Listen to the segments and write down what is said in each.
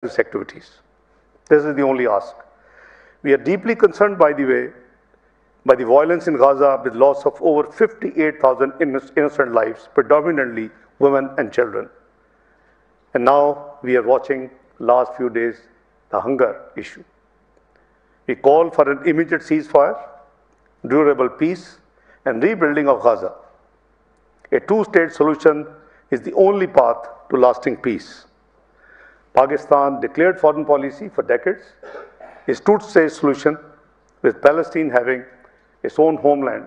activities. This is the only ask. We are deeply concerned, by the way, by the violence in Gaza with loss of over 58,000 innocent lives, predominantly women and children. And now we are watching last few days the hunger issue. We call for an immediate ceasefire, durable peace, and rebuilding of Gaza. A two-state solution is the only path to lasting peace. Pakistan declared foreign policy for decades, a two-state solution with Palestine having its own homeland,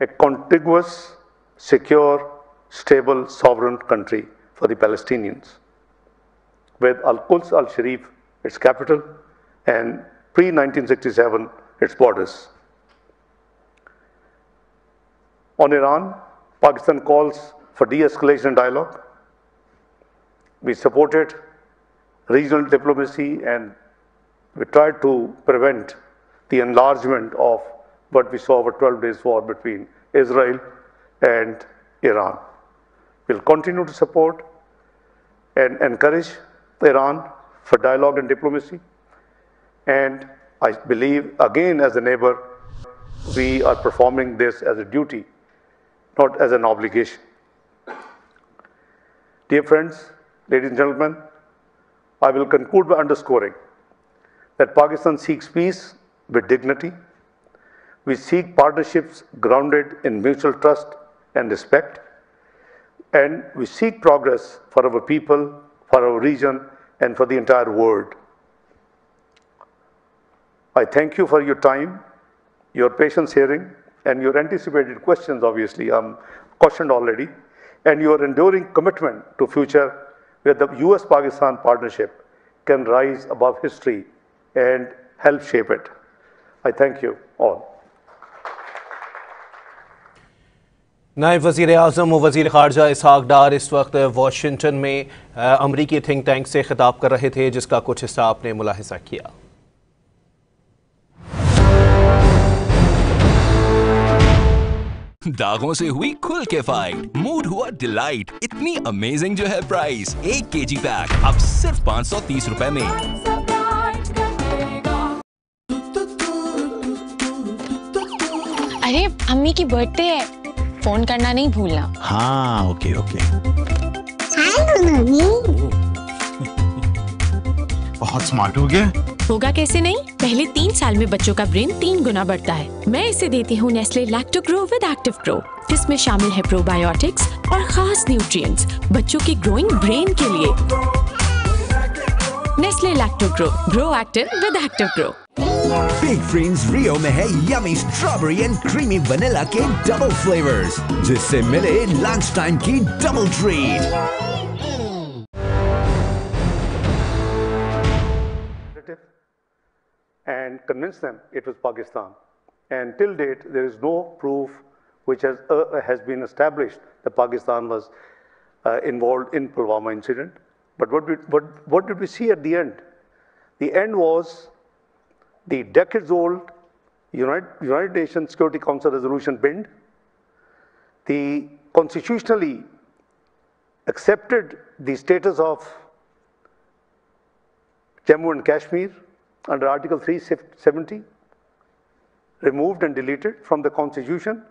a contiguous, secure, stable, sovereign country for the Palestinians, with Al-Quds al-Sharif, its capital, and pre-1967, its borders. On Iran, Pakistan calls for de-escalation dialogue. We supported regional diplomacy and we tried to prevent the enlargement of what we saw over 12 days war between Israel and Iran. We'll continue to support and encourage Iran for dialogue and diplomacy. And I believe, again, as a neighbor, we are performing this as a duty, not as an obligation. Dear friends, ladies and gentlemen, I will conclude by underscoring that Pakistan seeks peace with dignity. We seek partnerships grounded in mutual trust and respect. And we seek progress for our people, for our region, and for the entire world. I thank you for your time, your patience hearing, and your anticipated questions, obviously. I'm cautioned already, and your enduring commitment to future where the US-Pakistan partnership can rise above history and help shape it. I thank you all. नाइब वजीर एआज़म और वजीर ख़ारजा इसहाक डार इस वक्त Washington में अमरीकी think tank से खिताब कर रहे थे, जिसका कुछ हिस्सा आपने मुलाहिज़ा किया। दागों से हुई खुल के फाइट, मूड हुआ डिलाइट, इतनी अमेजिंग जो है प्राइस। 1 केजी पैक अब सिर्फ 530 रुपए में। अरे अम्मी की बर्थडे है, फोन करना नहीं भूलना। हाँ, ओके। बहुत स्मार्ट हो गया। होगा कैसे नहीं, पहले 3 साल में बच्चों का ब्रेन 3 गुना बढ़ता है। मैं इसे देती हूँ नेस्ले लैक्टोग्रो विद एक्टिव प्रो, जिसमें शामिल है प्रोबायोटिक्स और खास न्यूट्रिएंट्स बच्चों के ग्रोइंग ब्रेन के लिए। Nestle Lactogrow, grow active with active pro. Big friends Rio में है yummy strawberry and creamy vanilla के डबल फ्लेवर्स, जिससे मिले लंच टाइम की double treat. And convince them it was Pakistan. And till date, there is no proof which has been established that Pakistan was involved in Pulwama incident. But what did we see at the end? The end was the decades-old United Nations Security Council resolution binned, the constitutionally accepted the status of Jammu and Kashmir under Article 370, removed and deleted from the Constitution,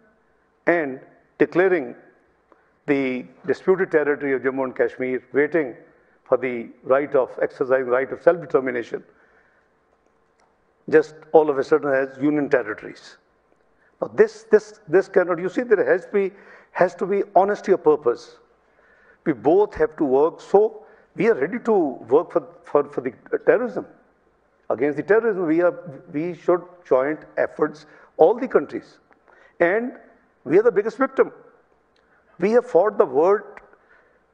and declaring the disputed territory of Jammu and Kashmir, waiting for the right of exercising right of self-determination, just all of a sudden has union territories. Now this cannot, you see, there has to be honesty of purpose. We both have to work, so we are ready to work for the terrorism. Against the terrorism, we should joint efforts, all the countries. And we are the biggest victim. We have fought the world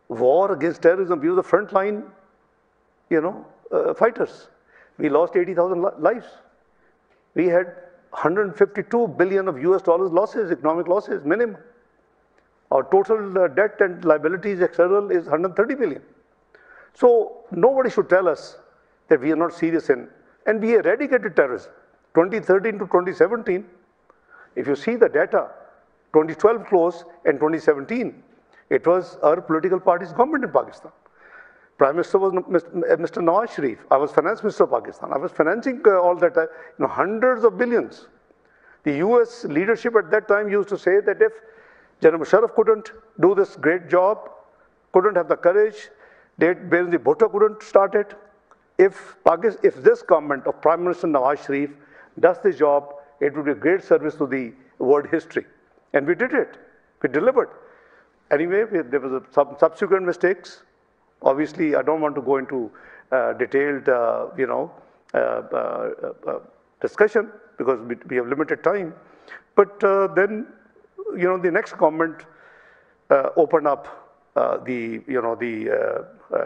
war against terrorism. We were the frontline, fighters. We lost 80,000 lives. We had 152 billion of US dollars losses, economic losses, minimum. Our total debt and liabilities external is 130 billion. So nobody should tell us that we are not serious in, and we eradicated terrorism. 2013 to 2017, if you see the data, 2012 close and 2017, it was our political party's government in Pakistan. Prime Minister was Mr. Nawaz Sharif. I was Finance Minister of Pakistan. I was financing all that, hundreds of billions. The US leadership at that time used to say that if General Musharraf couldn't do this great job, couldn't have the courage, Benazir Bhutto couldn't start it, if this government of Prime Minister Nawaz Sharif does this job, it would be a great service to the world history. And we did it. We delivered. Anyway, there was some subsequent mistakes. Obviously, I don't want to go into detailed, discussion because we have limited time. But then, the next government opened up the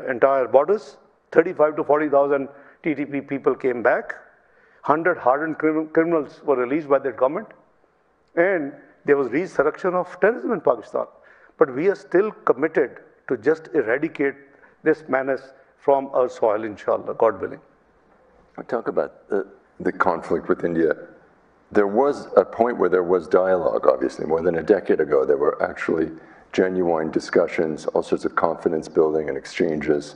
entire borders. 35 to 40,000 TTP people came back. 100 hardened criminals were released by that government. And there was resurrection of terrorism in Pakistan. But we are still committed to just eradicate this menace from our soil, inshallah, God willing. Talk about the conflict with India. There was a point where there was dialogue, obviously. More than a decade ago, there were actually genuine discussions, all sorts of confidence building and exchanges.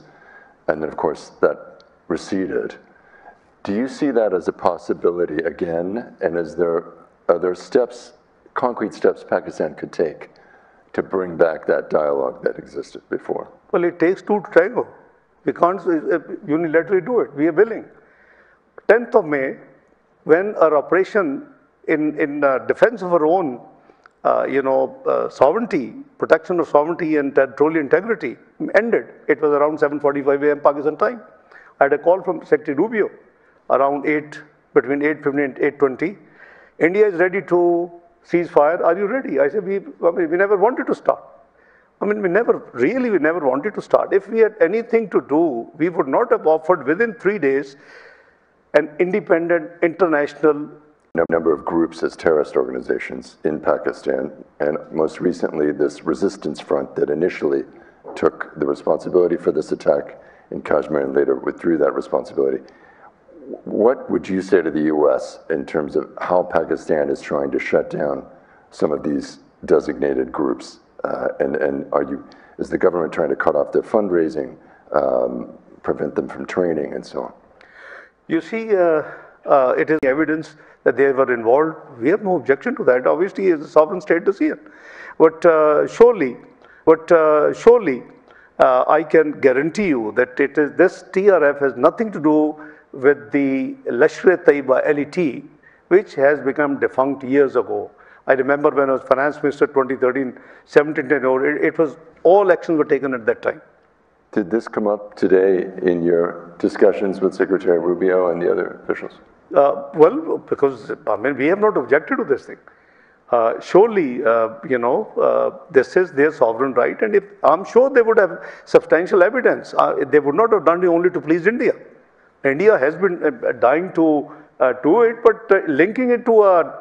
And then, of course, that receded. Do you see that as a possibility again? And are there steps, concrete steps Pakistan could take to bring back that dialogue that existed before? Well, it takes two to tango. We can't unilaterally do it. We are willing. 10th of May, when our operation in defense of our own, sovereignty, protection of sovereignty and territorial integrity ended. It was around 7:45 a.m. Pakistan time. I had a call from Secretary Rubio around between 8:15 and 8:20. India is ready to cease fire. Are you ready? I said, we never wanted to start. We never wanted to start. If we had anything to do, we would not have offered within 3 days an independent international number of groups as terrorist organizations in Pakistan, and most recently this resistance front that initially took the responsibility for this attack in Kashmir and later withdrew that responsibility. What would you say to the US in terms of how Pakistan is trying to shut down some of these designated groups? Is the government trying to cut off their fundraising, prevent them from training and so on? You see, it is evidence that they were involved. We have no objection to that. Obviously, it's a sovereign state decision. But surely, I can guarantee you that this TRF has nothing to do with the Lashkar-e-Taiba LET, which has become defunct years ago. I remember when I was finance minister 2013, 17, it was all actions were taken at that time. Did this come up today in your discussions with Secretary Rubio and the other officials? Well, because we have not objected to this thing. Surely, this is their sovereign right, and I'm sure they would have substantial evidence. They would not have done it only to please India. India has been dying to do it, but linking it to a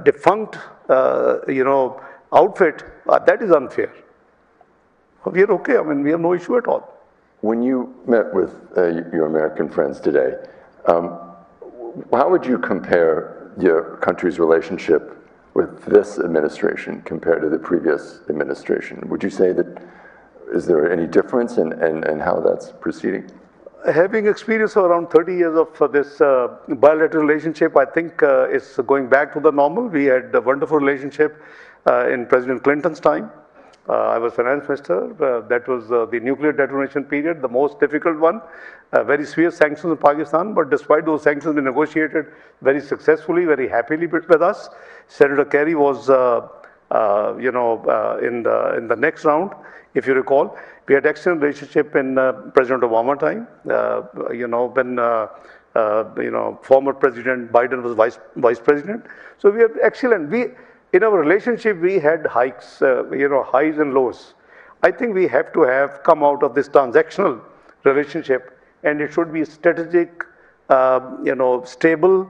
defunct, outfit, that is unfair. We are okay. We have no issue at all. When you met with your American friends today, how would you compare your country's relationship with this administration compared to the previous administration? Would you say that, is there any difference in how that's proceeding? Having experience of around 30 years of this bilateral relationship, I think it's going back to the normal. We had a wonderful relationship in President Clinton's time. I was finance minister. That was the nuclear detonation period, the most difficult one. Very severe sanctions in Pakistan, but despite those sanctions, we negotiated very successfully, very happily with us. Senator Kerry was, in the next round, if you recall. We had excellent relationship in President Obama time. When former President Biden was vice president. So we have excellent. In our relationship, we had highs and lows. I think we have to come out of this transactional relationship, and it should be strategic, stable,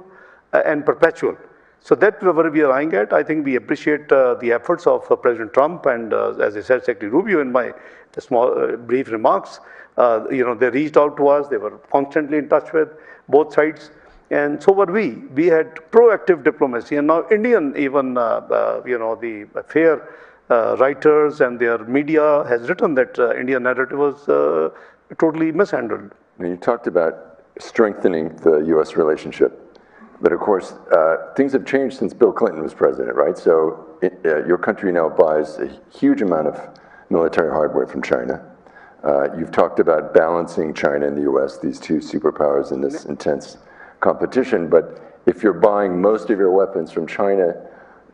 and perpetual. So that's where we are eyeing at. I think we appreciate the efforts of President Trump and, as I said, Secretary Rubio in my small, brief remarks. They reached out to us. They were constantly in touch with both sides. And so were we. We had proactive diplomacy, and now Indian even, the affair writers and their media has written that India narrative was totally mishandled. Now, you talked about strengthening the U.S. relationship, but of course, things have changed since Bill Clinton was president, right? So your country now buys a huge amount of military hardware from China. You've talked about balancing China and the U.S., these two superpowers in this intense competition, but if you're buying most of your weapons from China,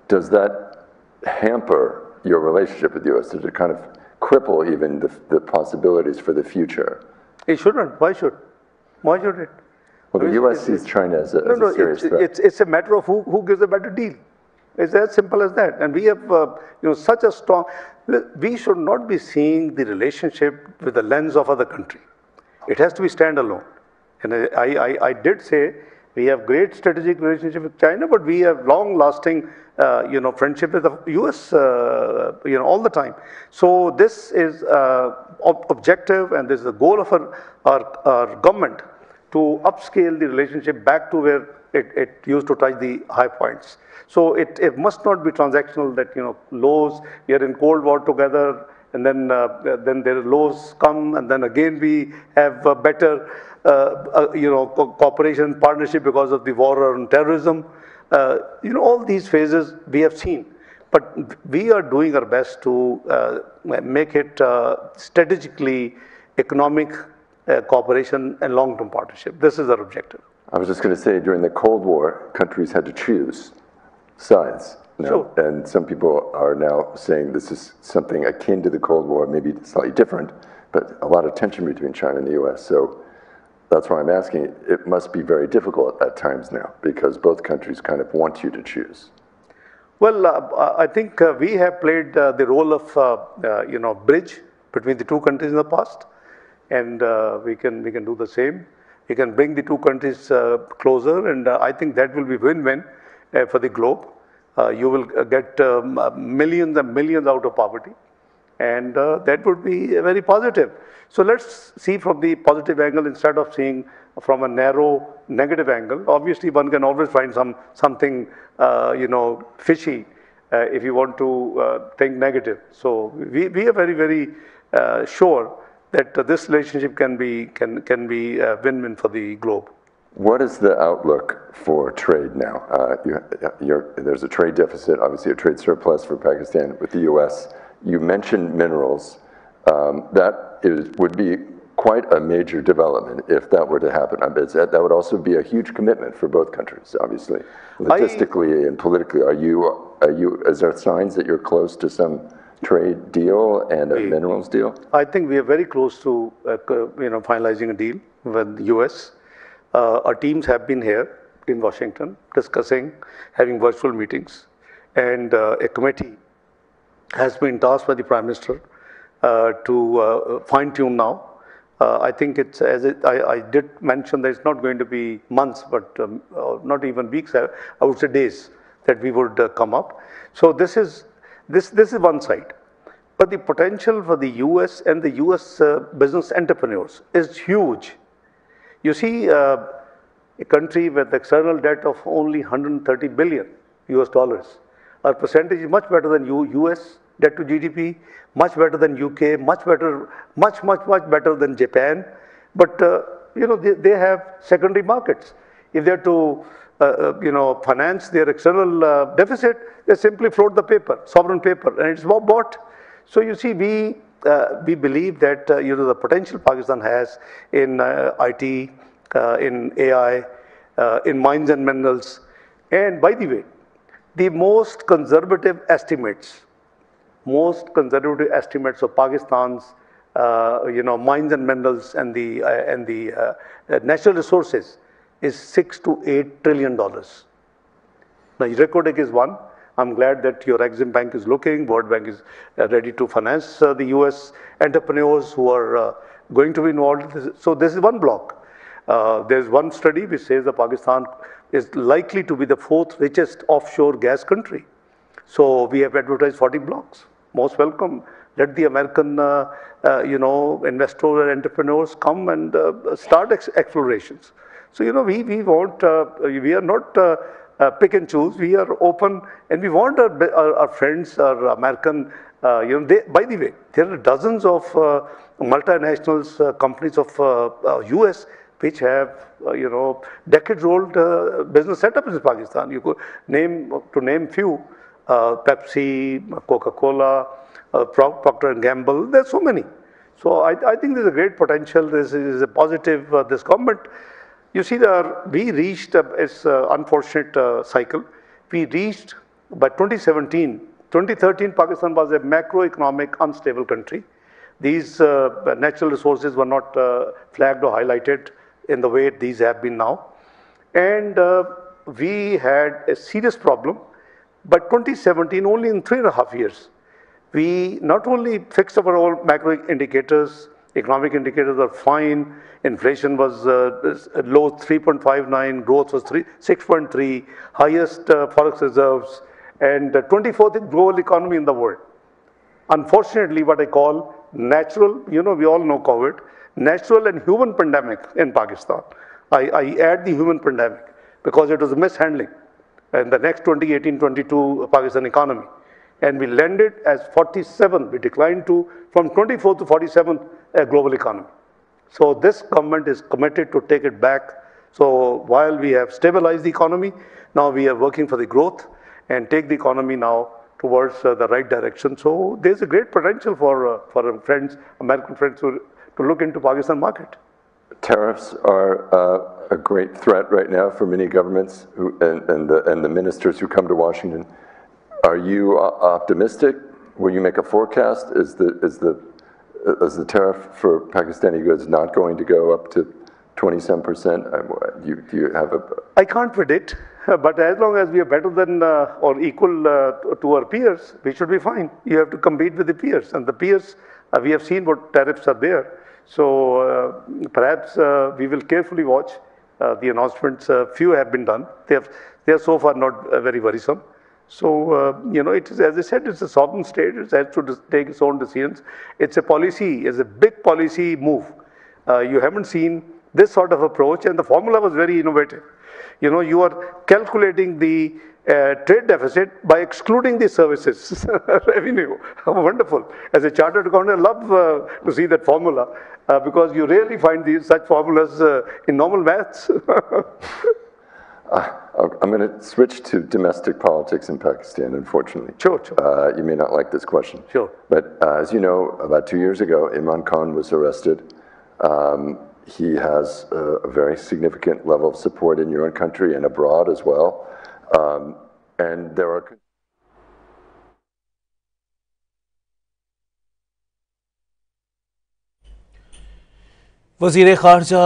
does that hamper your relationship with the U.S.? Does it kind of cripple even the possibilities for the future? It shouldn't. Why should? Why should it? Well, the U.S. sees China as a serious threat. It's a matter of who gives a better deal. It's as simple as that. And we have such a strong. We should not be seeing the relationship with the lens of other country. It has to be standalone. And I did say we have great strategic relationship with China, but we have long-lasting friendship with the U.S. All the time. So this is objective, and this is the goal of our government to upscale the relationship back to where it used to touch the high points. So it must not be transactional that lows, we are in Cold War together, and then their lows come, and then again we have a better cooperation, partnership because of the war on terrorism. All these phases we have seen, but we are doing our best to make it strategically economic cooperation and long-term partnership. This is our objective. I was just going to say, during the Cold War, countries had to choose sides. Sure. And some people are now saying this is something akin to the Cold War, maybe slightly different, but a lot of tension between China and the U.S. So that's why I'm asking. It must be very difficult at times now, because both countries kind of want you to choose. Well, I think we have played the role of bridge between the two countries in the past, and we can do the same. We can bring the two countries closer, and I think that will be win-win for the globe. You will get millions and millions out of poverty, and that would be very positive. So let's see from the positive angle instead of seeing from a narrow negative angle. Obviously, one can always find something fishy if you want to think negative. So we are very, very sure that this relationship can be win-win for the globe. What is the outlook for trade now? There's a trade deficit, obviously a trade surplus for Pakistan with the U.S. You mentioned minerals. Would be quite a major development if that were to happen. That would also be a huge commitment for both countries, obviously. Logistically and politically, is there signs that you're close to some trade deal and a minerals deal? I think we are very close to finalizing a deal with the U.S. Our teams have been here in Washington discussing, having virtual meetings, and a committee has been tasked by the Prime Minister to fine-tune now. I think it's, I did mention that it's not going to be months, but not even weeks, I would say days, that we would come up. So this is one side. But the potential for the US and the US business entrepreneurs is huge. You see, a country with external debt of only 130 billion US dollars. Our percentage is much better than US debt to GDP, much better than UK, much better than Japan. But they have secondary markets. If they're to finance their external deficit, they simply float the paper, sovereign paper, and it's bought. So you see, we believe that the potential Pakistan has in IT, in AI, in mines and minerals, and by the way, the most conservative estimates of Pakistan's mines and minerals and the natural resources is $6 to $8 trillion. Now, Recordec is one. I'm glad that your Exim Bank is looking. World Bank is ready to finance the US entrepreneurs who are going to be involved. So this is one block. There's one study which says that Pakistan is likely to be the 4th richest offshore gas country. So we have advertised 40 blocks. Most welcome. Let the American, investors and entrepreneurs come and start explorations. So we want. We are not pick and choose. We are open, and we want our friends, our American, by the way, there are dozens of multinationals, companies of US, which have, decades-old business setups in Pakistan. You could name few, Pepsi, Coca-Cola, Procter & Gamble, there's so many. So I think there's a great potential. This is a positive, this government. You see, we reached this unfortunate cycle. We reached, by 2013, Pakistan was a macroeconomic unstable country. These natural resources were not flagged or highlighted in the way these have been now. And we had a serious problem. But 2017, only in 3.5 years, we not only fixed our all macro indicators, economic indicators are fine, inflation was low 3.59, growth was 6.3, highest forex reserves, and 24th global economy in the world. Unfortunately, what I call natural, we all know COVID, natural and human pandemic in Pakistan. I add the human pandemic because it was a mishandling in the next 2018-22 Pakistan economy. And we landed as 47, we declined from 24th to 47th global economy. So this government is committed to take it back. So while we have stabilized the economy, now we are working for the growth and take the economy now towards the right direction. So there's a great potential for friends, American friends, to look into Pakistan market. Tariffs are a great threat right now for many governments and the ministers who come to Washington. Are you optimistic? Will you make a forecast? Is the tariff for Pakistani goods not going to go up to 27%? Do you have a... I can't predict, but as long as we are better than or equal to our peers, we should be fine. You have to compete with the peers, and the peers, we have seen what tariffs are there. So perhaps we will carefully watch the announcements. Few have been done. They are so far not very worrisome. So, it is, as I said, it's a sovereign state. It has to take its own decisions. It's a policy, it's a big policy move. You haven't seen this sort of approach, and the formula was very innovative. You are calculating the trade deficit by excluding the services revenue. Wonderful. As a chartered accountant, I love to see that formula because you rarely find such formulas in normal maths. I'm going to switch to domestic politics in Pakistan, unfortunately. Sure. You may not like this question. Sure. But as you know, about 2 years ago, Imran Khan was arrested. He has a very significant level of support in your own country and abroad as well. And there are... वज़ीर ख़ारजा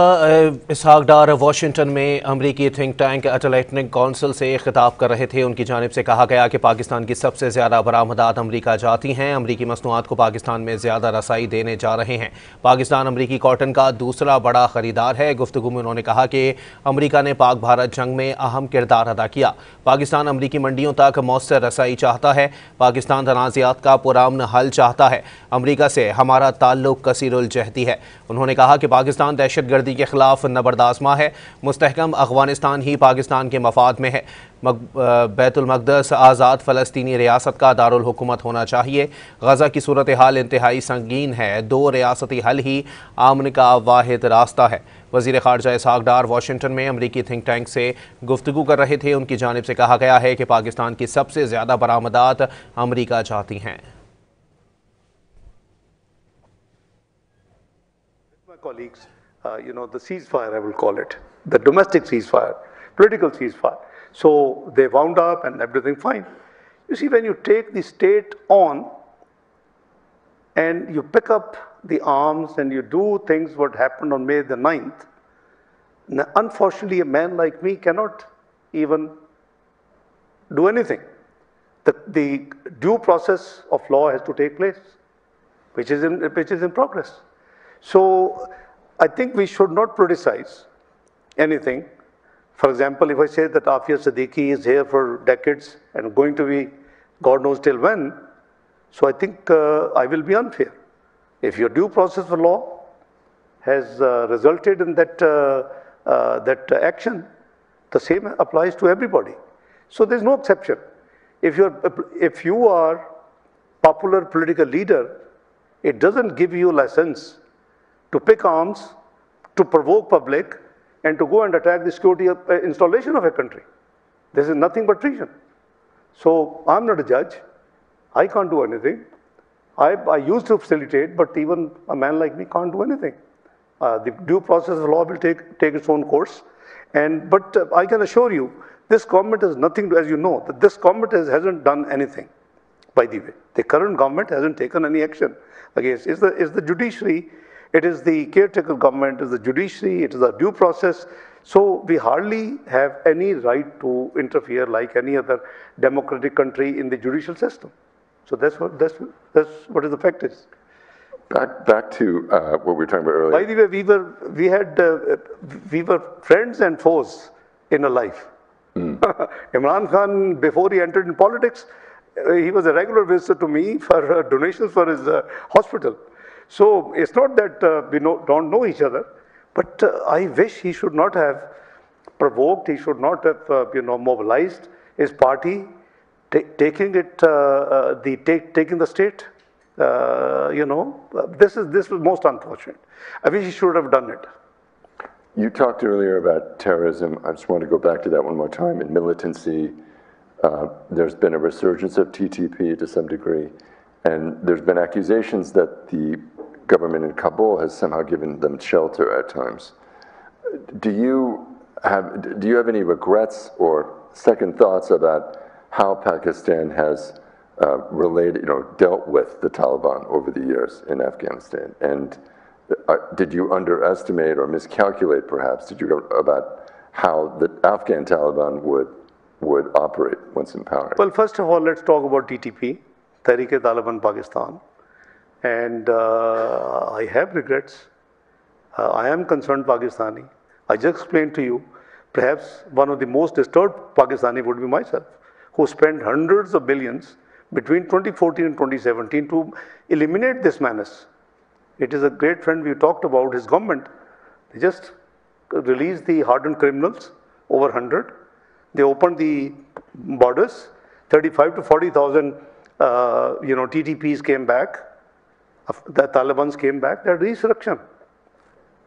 इसहाक डार Washington में अमरीकी think tank अटलैंटिक council से खिताब कर रहे थे। उनकी जानिब से कहा गया कि पाकिस्तान की सबसे ज़्यादा बरामदात अमरीका जाती हैं। अमरीकी मसनूआत को पाकिस्तान में ज़्यादा रसाई देने जा रहे हैं। पाकिस्तान अमरीकी कॉटन का दूसरा बड़ा ख़रीदार है। गुफ्तगू में उन्होंने कहा कि अमरीका ने पाक भारत जंग में अहम किरदार अदा किया। पाकिस्तान अमरीकी मंडियों तक मौसर रसाई चाहता है। पाकिस्तान तनाज़ात का पुरअमन हल चाहता है। अमरीका से हमारा ताल्लुक़ कसीरुल जहदी है। उन्होंने कहा कि पाकिस्तान दहशतगर्दी के खिलाफ नबरदाज़मा है। मुस्तहकम अफ़गानिस्तान ही पाकिस्तान के मफाद में है। बैतुल मक़दस आज़ाद फ़लस्तीनी रियासत का दारुल हुकूमत होना चाहिए। गज़ा की सूरत हाल इंतहाई संगीन है। 2 रियासती हल ही आमन का वाहिद रास्ता है। वज़ीर ख़ारजा इसहाक डार वाशिंगटन में अमरीकी थिंक टैंक से गुफ्तगू कर रहे थे। उनकी जानिब से कहा गया है कि पाकिस्तान की सबसे ज़्यादा बरामदात अमरीका जाती हैं। Colleagues, the ceasefire, I will call it, the domestic ceasefire, political ceasefire. So they wound up and everything fine. You see, when you take the state on and you pick up the arms and you do things what happened on May the 9th, unfortunately a man like me cannot even do anything. The due process of law has to take place, which is in progress. So I think we should not politicize anything. For example, if I say that Afia Siddiqui is here for decades and going to be God knows till when, so I think I will be unfair. If your due process for law has resulted in that action, the same applies to everybody. So there's no exception. If you are popular political leader, it doesn't give you license to pick arms, to provoke public, and to go and attack the security installation of a country. This is nothing but treason. So I'm not a judge. I can't do anything. I used to facilitate, but even a man like me can't do anything. The due process of law will take its own course. But I can assure you, this government has nothing to, as you know, that this government hasn't done anything, by the way. The current government hasn't taken any action against. It's the judiciary, it is the caretaker government, it is the judiciary, it is the due process. So we hardly have any right to interfere like any other democratic country in the judicial system. So that's what the fact is. Back to what we were talking about earlier. By the way, we were friends and foes in a life. Imran Khan, before he entered in politics, he was a regular visitor to me for donations for his hospital. So it's not that we don't know each other, but I wish he should not have provoked, he should not have mobilized his party, taking the state. This was most unfortunate. I wish he should have done it. You talked earlier about terrorism. I just want to go back to that one more time. In militancy, there's been a resurgence of TTP to some degree, and there's been accusations that the government in Kabul has somehow given them shelter at times. Do you have any regrets or second thoughts about how Pakistan has dealt with the Taliban over the years in Afghanistan? And did you underestimate or miscalculate, perhaps, about how the Afghan Taliban would operate once in power? Well, first of all, let's talk about TTP, Tehreek-e-Taliban Pakistan. And I have regrets. I am concerned Pakistani. I just explained to you, perhaps one of the most disturbed Pakistani would be myself, who spent hundreds of billions between 2014 and 2017 to eliminate this menace. It is a great friend we talked about, his government. They just released the hardened criminals, over 100. They opened the borders, 35 to 40,000 TTPs came back. The Taliban's came back, they're resurrection.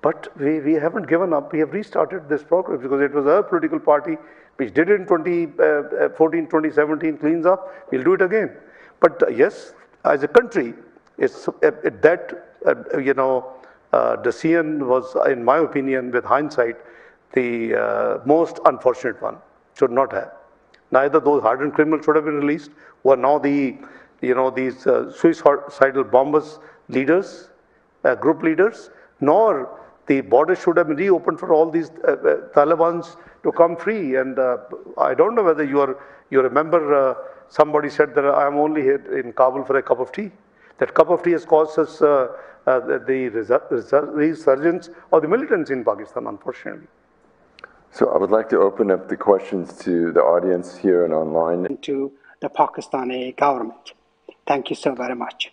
But we haven't given up. We have restarted this progress because it was a political party which did it in 2014, 2017, cleans up. We'll do it again. But yes, as a country, decision was, in my opinion, with hindsight, the most unfortunate one. Should not have. Neither those hardened criminals should have been released, who are now these suicidal bombers leaders, group leaders, nor the border should have been reopened for all these Talibans to come free. And I don't know whether you remember somebody said that I am only here in Kabul for a cup of tea. That cup of tea has caused us the resurgence of the militants in Pakistan, unfortunately. So I would like to open up the questions to the audience here and online. To the Pakistani government. Thank you so very much.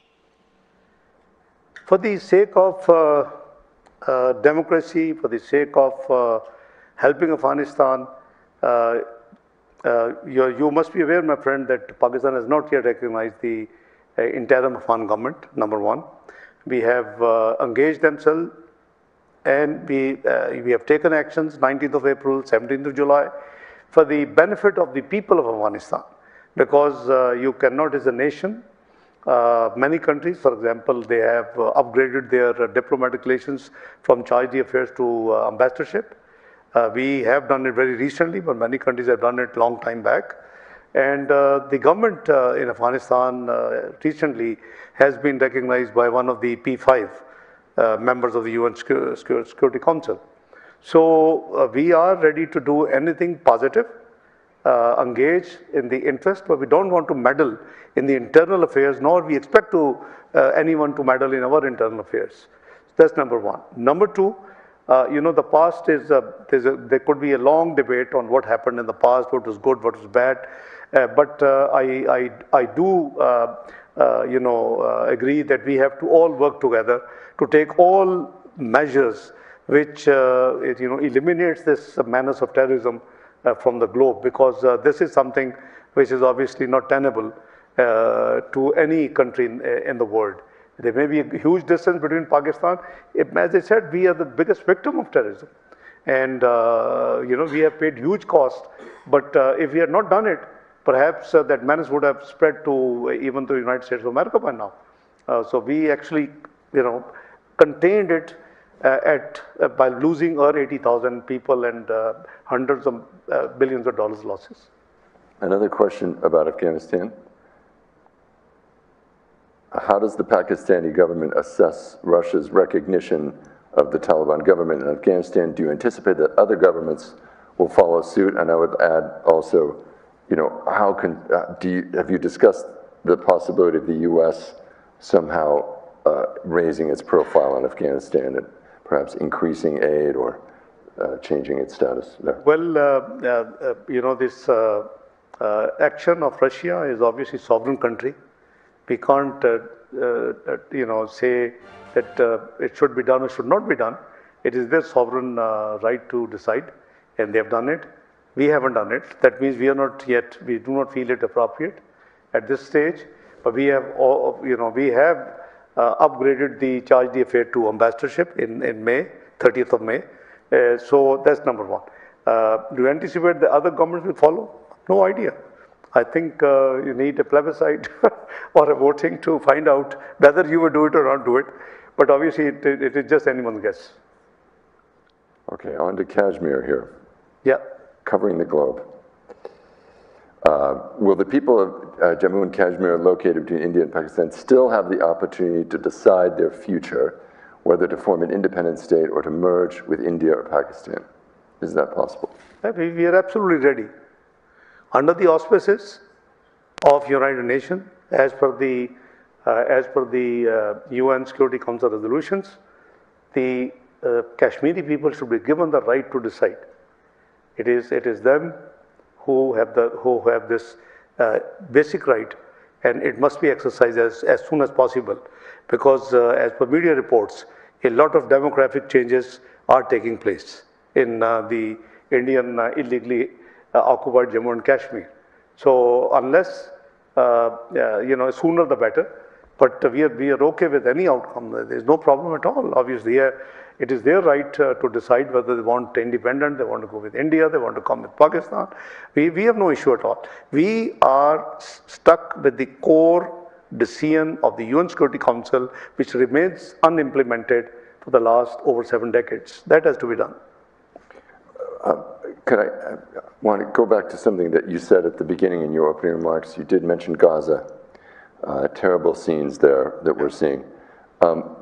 For the sake of democracy, for the sake of helping Afghanistan, you must be aware, my friend, that Pakistan has not yet recognized the interim Afghan government, number one. We have engaged themselves and we have taken actions 19th of April, 17th of July for the benefit of the people of Afghanistan. Because you cannot, as a nation, many countries, for example, they have upgraded their diplomatic relations from charge d'affaires to ambassadorship. We have done it very recently, but many countries have done it long time back. And the government in Afghanistan recently has been recognized by one of the P5 members of the UN Security Council. So we are ready to do anything positive, engage in the interest, but we don't want to meddle in the internal affairs, nor we expect anyone to meddle in our internal affairs. That's number one. Number two, the past is, there could be a long debate on what happened in the past, what was good, what was bad. But I do, agree that we have to all work together to take all measures which, eliminates this menace of terrorism from the globe, because this is something which is obviously not tenable to any country in the world. There may be a huge distance between Pakistan. As I said, we are the biggest victim of terrorism. And, we have paid huge cost. But if we had not done it, perhaps that menace would have spread to even the United States of America by now. So we actually, contained it by losing our 80,000 people and hundreds of billions of dollars losses. Another question about Afghanistan. How does the Pakistani government assess Russia's recognition of the Taliban government in Afghanistan? Do you anticipate that other governments will follow suit? And I would add also, have you discussed the possibility of the U.S. somehow raising its profile in Afghanistan and perhaps increasing aid or changing its status there? Well, this action of Russia is obviously a sovereign country. We can't, say that it should be done or should not be done. It is their sovereign right to decide, and they have done it. We haven't done it. That means we do not feel it appropriate at this stage. But we have, upgraded the charge d'affaires to ambassadorship in May, 30th of May. So that's number one. Do you anticipate the other governments will follow? No idea. I think you need a plebiscite or a voting to find out whether you will do it or not do it. But obviously, it is just anyone's guess. Okay, on to Kashmir here. Yeah. Covering the globe. Will the people of Jammu and Kashmir located between India and Pakistan still have the opportunity to decide their future, whether to form an independent state or to merge with India or Pakistan? Is that possible? We are absolutely ready. Under the auspices of United Nations, as per the UN Security Council resolutions, the Kashmiri people should be given the right to decide. It is them who have this basic right, and it must be exercised as soon as possible, because as per media reports, a lot of demographic changes are taking place in the Indian illegally occupied Jammu and Kashmir. So unless, sooner the better, but we are okay with any outcome. There's no problem at all. Obviously, it is their right to decide whether they want independent, they want to go with India, they want to come with Pakistan. We have no issue at all. We are stuck with the core decision of the UN Security Council, which remains unimplemented for the last over 7 decades. That has to be done. I want to go back to something that you said at the beginning in your opening remarks. You did mention Gaza, terrible scenes there that we're seeing.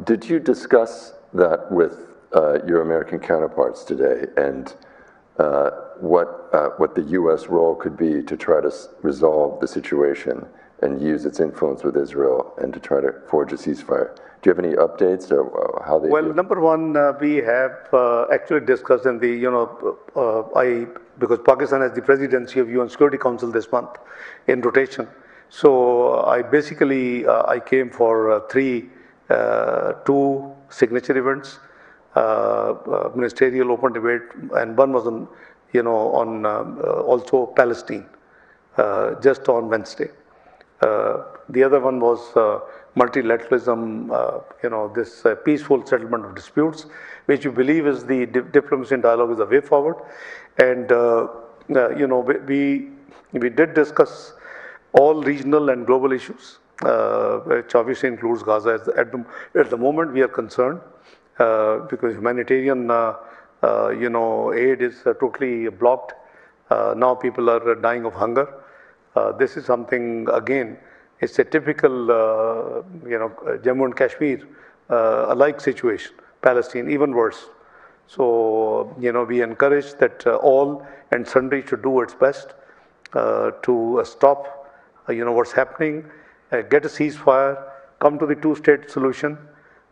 Did you discuss that with your American counterparts today, and what the U.S. role could be to try to resolve the situation and use its influence with Israel and to try to forge a ceasefire? Do you have any updates or how they? Well, number one, we have actually discussed in the, because Pakistan has the presidency of UN Security Council this month in rotation. So I basically, I came for 2 signature events, ministerial open debate, and one was on, also Palestine, just on Wednesday. The other one was multilateralism, this peaceful settlement of disputes, which we believe is the diplomacy and dialogue is the way forward. And, we did discuss all regional and global issues, which obviously includes Gaza. At the moment, we are concerned because humanitarian, aid is totally blocked. Now people are dying of hunger. This is something, again, it's a typical, Jammu and Kashmir alike situation. Palestine, even worse. So, we encourage that all and sundry should do its best to stop, what's happening, get a ceasefire, come to the 2-state solution,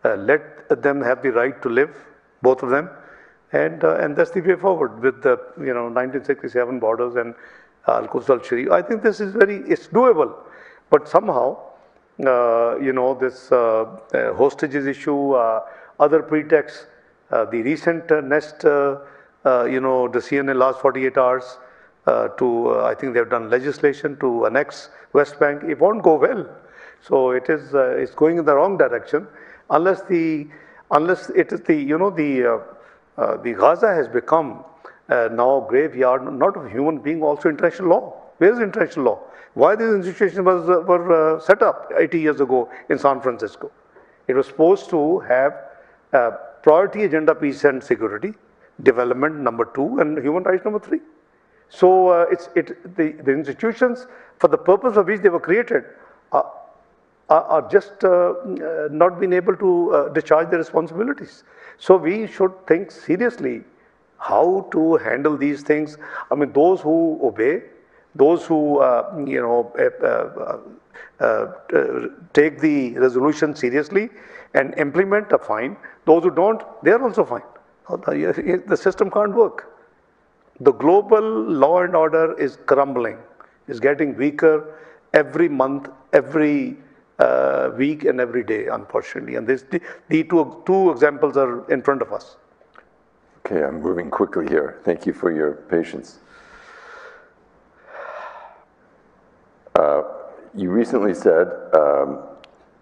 let them have the right to live, both of them, and that's the way forward with the, 1967 borders and Al-Quds al-Sharif. I think this is it's doable, but somehow, this hostages issue, other pretexts, the recent Nest, decision in the last 48 hours, I think they've done legislation to annex West Bank. It won't go well. So it's going in the wrong direction unless it is the Gaza has become now a graveyard not of human being, also international law. Where is international law? Why these institutions were set up 80 years ago in San Francisco? It was supposed to have priority agenda, peace and security, development number 2, and human rights number 3. So the institutions, for the purpose for which they were created, are just not being able to discharge their responsibilities. So we should think seriously how to handle these things. I mean, those who obey, those who take the resolution seriously and implement are fine. Those who don't, they are also fine. The system can't work. The global law and order is crumbling, is getting weaker every month, every week and every day, unfortunately. And the two examples are in front of us. Okay, I'm moving quickly here. Thank you for your patience. You recently said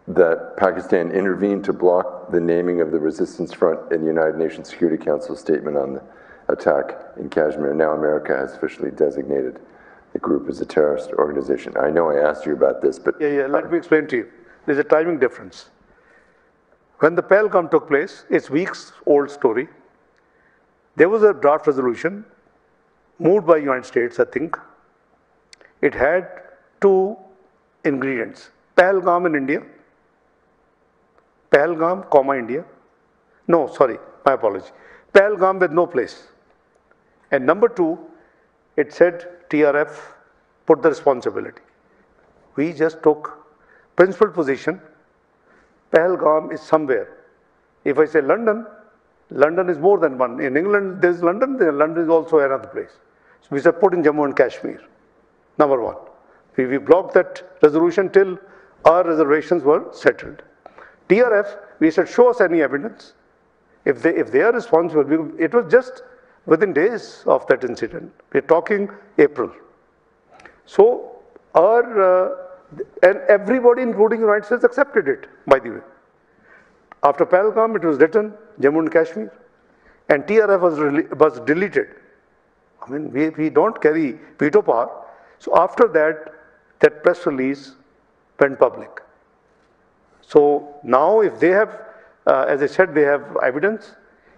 that Pakistan intervened to block the naming of the Resistance Front in the United Nations Security Council statement on the attack in Kashmir. Now America has officially designated the group as a terrorist organization. I know I asked you about this, but... Yeah, let me explain to you. There's a timing difference. When the Pahalgam took place, it's weeks old story. There was a draft resolution moved by United States, I think. It had 2 ingredients. Pahalgam in India. Pahalgam, India. No, sorry, my apology. Pahalgam with no place. And number 2, it said TRF put the responsibility. We just took principled position. Pahalgam is somewhere. If I say London, London is more than one. In England, there is London, London is also another place. So we said put in Jammu and Kashmir, number 1. We blocked that resolution till our reservations were settled. TRF, we said show us any evidence. If they are responsible, it was just within days of that incident. We're talking April. So and everybody, including the United States, accepted it, by the way. After Pahalgam, it was written Jammu and Kashmir, and TRF was deleted. I mean, we don't carry veto power. So after that press release went public. So now if they have, as I said, they have evidence,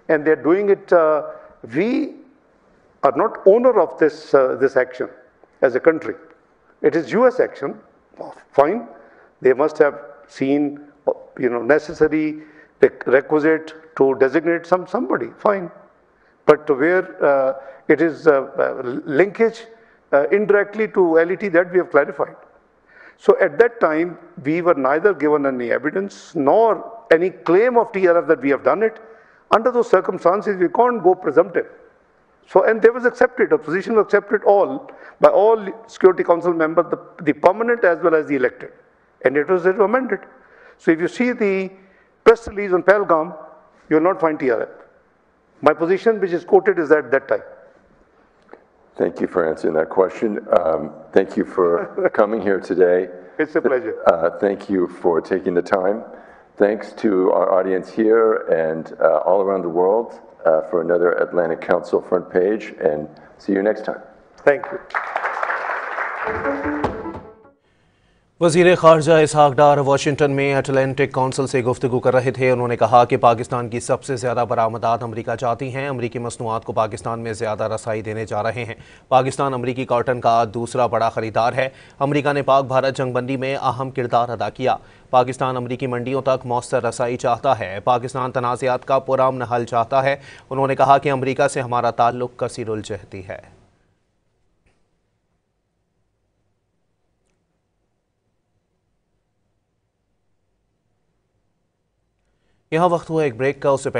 and they're doing it, we are not owner of this action as a country. It is US action, fine. They must have seen, necessary requisite to designate somebody, fine. But where it is linkage indirectly to LET, that we have clarified. So at that time, we were neither given any evidence nor any claim of TRF that we have done it. Under those circumstances, we can't go presumptive. So, and there was accepted, a position was accepted by all Security Council members, the permanent as well as the elected. And it was amended. So if you see the press release on Pahalgam, you will not find TRF. My position, which is quoted, is at that time. Thank you for answering that question. Thank you for coming here today. It's a pleasure. Thank you for taking the time. Thanks to our audience here and all around the world for another Atlantic Council front page, and see you next time. Thank you. वजीर खारजा इसहाक डार Washington में Atlantic council से गुफ्तगू कर रहे थे। उन्होंने कहा कि पाकिस्तान की सबसे ज़्यादा बरामदात अमरीका चाहती हैं। अमरीकी मसनूआत को पाकिस्तान में ज़्यादा रसाई देने जा रहे हैं। पाकिस्तान अमरीकी कॉटन का दूसरा बड़ा ख़रीदार है। अमरीका ने पाक भारत जंगबंदी में अहम किरदार अदा किया। पाकिस्तान अमरीकी मंडियों तक मौसर रसाई चाहता है। पाकिस्तान तनाज़ात का पुरअमन हल चाहता है। उन्होंने कहा कि अमरीका से हमारा ताल्लुक़ कसीरुल जहती है। यहाँ वक्त हुआ एक ब्रेक का। उससे